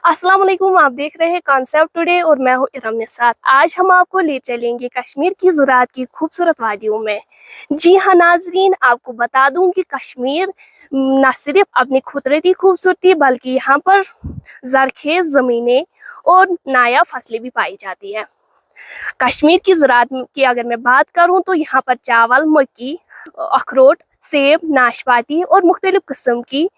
अस्सलाम वालेकुम, आप देख रहे हैं कॉन्सेप्ट टुडे और मैं हूं इरम निसार। आज हम आपको ले चलेंगे कश्मीर की ज़राअत की खूबसूरत वादियों में। जी हाँ नाजरीन, आपको बता दूं कि कश्मीर न सिर्फ अपनी कुदरती खूबसूरती बल्कि यहाँ पर ज़रखेज़ ज़मीनें और नायाब फसलें भी पाई जाती है। कश्मीर की ज़राअत की अगर मैं बात करूँ तो यहाँ पर चावल, मक्की, अखरोट, सेब, नाशपाती और मुख्तलिफ किस्म की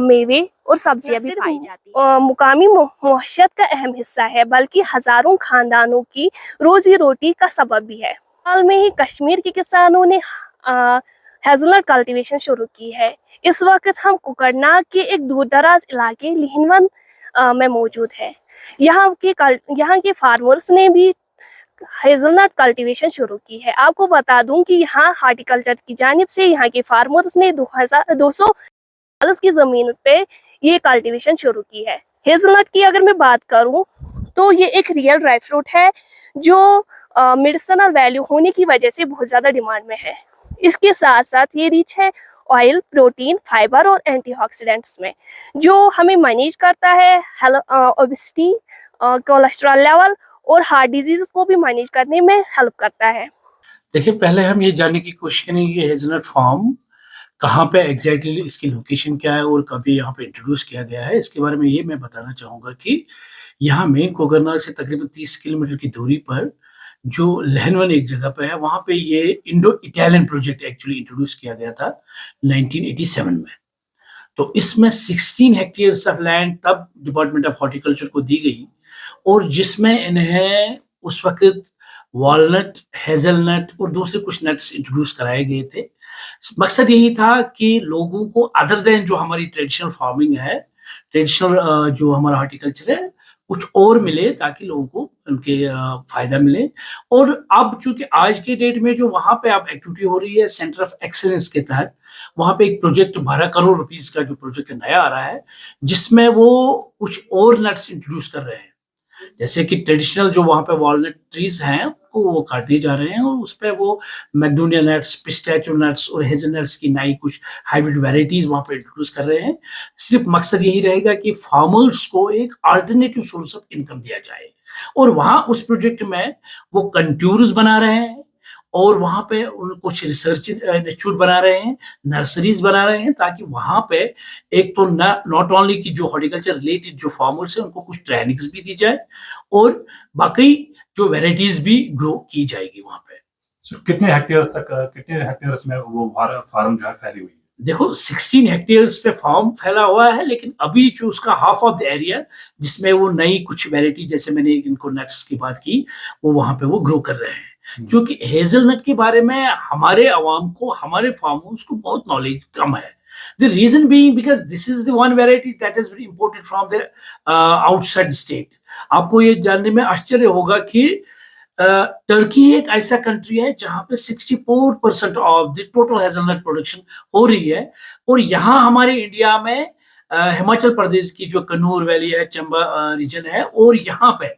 मेवे और सब्जियां भी पाई जाती हैं। मुकामी मुआशरत का अहम हिस्सा है, बल्कि हजारों खानदानों की रोजी रोटी का सबब भी है। हाल में ही कश्मीर के किसानों ने हेज़लनट कल्टीवेशन शुरू की है। इस वक्त हम कुकरनाग के एक दूर दराज इलाके लिहिनवन में मौजूद है। यहाँ के फार्मर्स ने भी हेज़लनट कल्टीवेशन शुरू की है। आपको बता दूं कि यहाँ हार्टिकल्चर की जानिब से यहाँ के फार्मर्स ने 2240 की ज़मीन पे ये कल्टीवेशन शुरू की है। हेज़लनट की अगर मैं बात करूं तो ये एक रियल ड्राई फ्रूट है जो मेडिसिनल वैल्यू होने की वजह से बहुत ज़्यादा डिमांड में है। इसके साथ साथ ये रिच है ऑयल, प्रोटीन, फाइबर और एंटीऑक्सीडेंट्स में, जो हमें मैनेज करता है ओबेसिटी, कोलेस्ट्रॉल लेवल और हार्ट डिजीज को भी मैनेज करने में हेल्प करता है। देखिए, पहले हम ये जानने की कोशिश करेंगे कि हेज़लनट फार्म कहाँ पे एग्जैक्टली, इसकी लोकेशन क्या है और कभी यहाँ पे इंट्रोड्यूस किया गया है। इसके बारे में ये मैं बताना चाहूँगा कि यहाँ मेन कोकरनाग से तकरीबन 30 किलोमीटर की दूरी पर जो लहनवन एक जगह पे है, वहाँ पे ये Indo Italian project actually introduce किया गया था 1987 में। तो इसमें 16 हेक्टेयर्स ऑफ लैंड तब डिपार्टमेंट ऑफ हॉर्टिकल्चर को दी गई और जिसमें इन्हें उस वक्त वॉलनट, हेज़लनट और दूसरे कुछ नट्स इंट्रोड्यूस कराए गए थे। मकसद यही था कि लोगों को अदर देन जो हमारी ट्रेडिशनल फार्मिंग है, ट्रेडिशनल जो हमारा हॉर्टिकल्चर है, कुछ और मिले ताकि लोगों को उनके फ़ायदा मिले। और अब चूँकि आज के डेट में जो वहाँ पे अब एक्टिविटी हो रही है सेंटर ऑफ एक्सीलेंस के तहत, वहाँ पे एक प्रोजेक्ट 12 करोड़ रुपीज़ का जो प्रोजेक्ट नया आ रहा है, जिसमें वो कुछ और नट्स इंट्रोड्यूस कर रहे हैं। जैसे कि ट्रेडिशनल जो वहाँ पे वॉलनट ट्रीज हैं वो काटे जा रहे हैं और उस पे वो मैग्नोलिया नट्स, पिस्ताचियो नट्स और हेज़लनट्स की नई कुछ हाइब्रिड वैराइटीज वहाँ पे इंट्रोड्यूस कर रहे हैं। सिर्फ मकसद यही रहेगा कि फार्मर्स को एक अल्टरनेटिव सोर्स ऑफ इनकम दिया जाए और वहाँ उस प्रोजेक्ट में वो कंट्यूर्स बना रहे हैं और वहाँ पे कुछ रिसर्च इंस्टीट्यूट बना रहे हैं, नर्सरीज बना रहे हैं, ताकि वहाँ पे एक तो नॉट ओनली की जो हॉर्टिकल्चर रिलेटेड जो फार्मर्स हैं उनको कुछ ट्रेनिंग्स भी दी जाए और बाकी जो वेराइटीज भी ग्रो की जाएगी वहाँ पे। कितने हेक्टेयर्स में वो फार्म जो है फैली हुई है? देखो 16 हेक्टेयर्स पे फार्म फैला हुआ है, लेकिन अभी जो उसका हाफ ऑफ द एरिया जिसमें वो नई कुछ वेराइटी, जैसे मैंने इनको नट्स की बात की, वो वहाँ पे वो ग्रो कर रहे हैं। क्योंकि हेज़लनट के बारे में हमारे अवाम को, हमारे फार्मर्स को बहुत नॉलेज कम है। The reason being because this is the one variety that has been imported from the outside state. आपको ये जानने में आश्चर्य होगा कि टर्की एक ऐसा कंट्री है जहां पे 64% of the total hazelnut production हो रही है और यहाँ हमारे इंडिया में हिमाचल प्रदेश की जो कन्नूर वैली है, चंबा रीजन है और यहाँ पे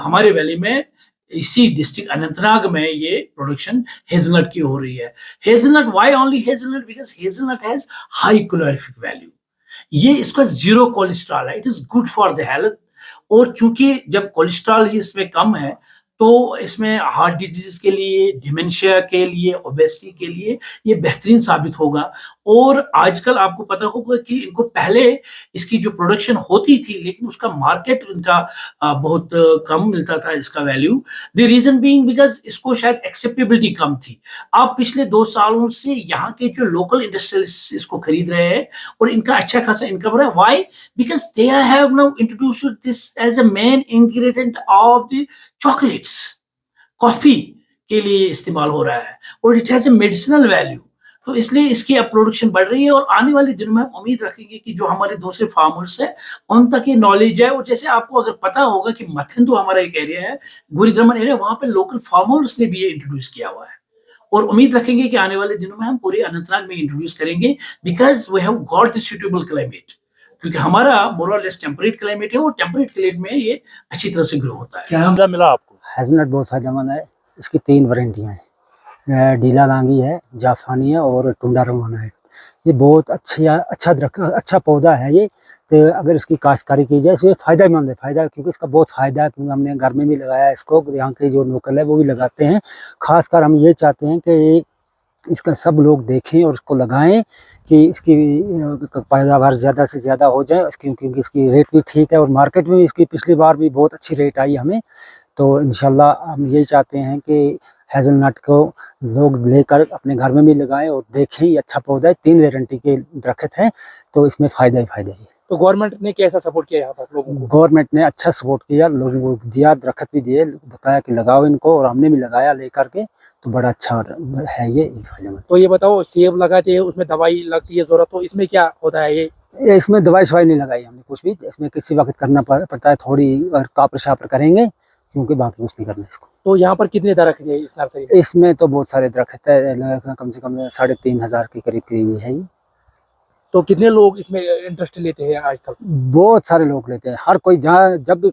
हमारे वैली में इसी डिस्ट्रिक्ट अनंतनाग में ये प्रोडक्शन हेज़लनट की हो रही है। Hazelnut, why only hazelnut? Because hazelnut has high calorific value. ये इसका जीरो कोलेस्ट्रॉल है, it is good for the health. और चूंकि जब कोलेस्ट्रॉल ही इसमें कम है तो इसमें हार्ट डिजीज के लिए, डिमेंशिया के लिए, ओबेसिटी के लिए ये बेहतरीन साबित होगा। और आजकल आपको पता होगा कि इनको पहले इसकी जो प्रोडक्शन होती थी लेकिन उसका मार्केट इनका बहुत कम मिलता था इसका value. The reason being because इसको शायद एक्सेप्टेबिलिटी कम थी। अब पिछले 2 सालों से यहाँ के जो लोकल इंडस्ट्रियलिस्ट इसको खरीद रहे हैं और इनका अच्छा खासा इनकम हो रहा है। Why? Because they have now introduced this as a main ingredient of the chocolates, coffee के लिए इस्तेमाल हो रहा है और it has a medicinal value. तो इसलिए इसकी अब प्रोडक्शन बढ़ रही है और आने वाले दिनों में हम उम्मीद रखेंगे कि जो हमारे दूसरे फार्मर्स हैं उन तक ये नॉलेज है। और जैसे आपको अगर पता होगा कि मथिंदो हमारा एक एरिया है, गुरीद्रमन एरिया, वहाँ पे लोकल फार्मर्स ने भी ये इंट्रोड्यूस किया हुआ है और उम्मीद रखेंगे कि आने वाले दिनों में हम पूरे अनंतनाग में इंट्रोड्यूस करेंगे because we have got the suitable climate. क्योंकि हमारा मोर और लेस टेम्परेट क्लाइमेट है और टेम्परेट क्लाइमेट में ये अच्छी तरह से ग्रो होता है। क्या मिला आपको? हेज़लनट बहुत फायदेमंद है। इसकी 3 वैरायटियाँ हैं, डीला लांगी है, जाफानी है और टुंडा रवाना है। ये बहुत अच्छा पौधा है। ये तो अगर इसकी काश्तकारी की जाए इसमें फ़ायदेमंद है, फ़ायदा क्योंकि इसका बहुत फ़ायदा है, क्योंकि हमने घर में भी लगाया इसको, यहाँ के जो लोकल है वो भी लगाते हैं। खासकर हम ये चाहते हैं कि इसका सब लोग देखें और उसको लगाएं कि इसकी पैदावार ज़्यादा से ज़्यादा हो जाए, क्योंकि इसकी रेट भी ठीक है और मार्केट में इसकी पिछली बार भी बहुत अच्छी रेट आई हमें। तो इंशाल्लाह हम यही चाहते हैं कि हेज़लनट को लोग लेकर अपने घर में भी लगाएं और देखें, ये अच्छा पौधा है, 3 वेराइटी के दरख्त हैं, तो इसमें फ़ायदा ही फ़ायदा है। तो गवर्नमेंट ने कैसा सपोर्ट किया यहाँ पर लोगों को? गवर्नमेंट ने अच्छा सपोर्ट किया, लोगों को दिया, दरख्त भी दिए, बताया कि लगाओ इनको, और हमने भी लगाया लेकर के, तो बड़ा अच्छा है ये फायदेमंद। तो ये बताओ, सेब लगाते हैं उसमें दवाई लगती है जरूरत, तो इसमें क्या होता है ये? इसमें दवाई शवाई नहीं लगाई हमने कुछ भी, इसमें किसी वक्त करना पड़ता है, थोड़ी कापर शापर करेंगे, क्योंकि बाकी कुछ नहीं करना इसको। तो यहाँ पर कितने दरख्त है इस नर्सरी में? इसमें तो बहुत सारे दरख्त है, कम से कम 3500 के करीब करीब है ये। तो कितने लोग इसमें इंटरेस्ट लेते हैं आजकल? बहुत सारे लोग लेते हैं, हर कोई जहाँ जब भी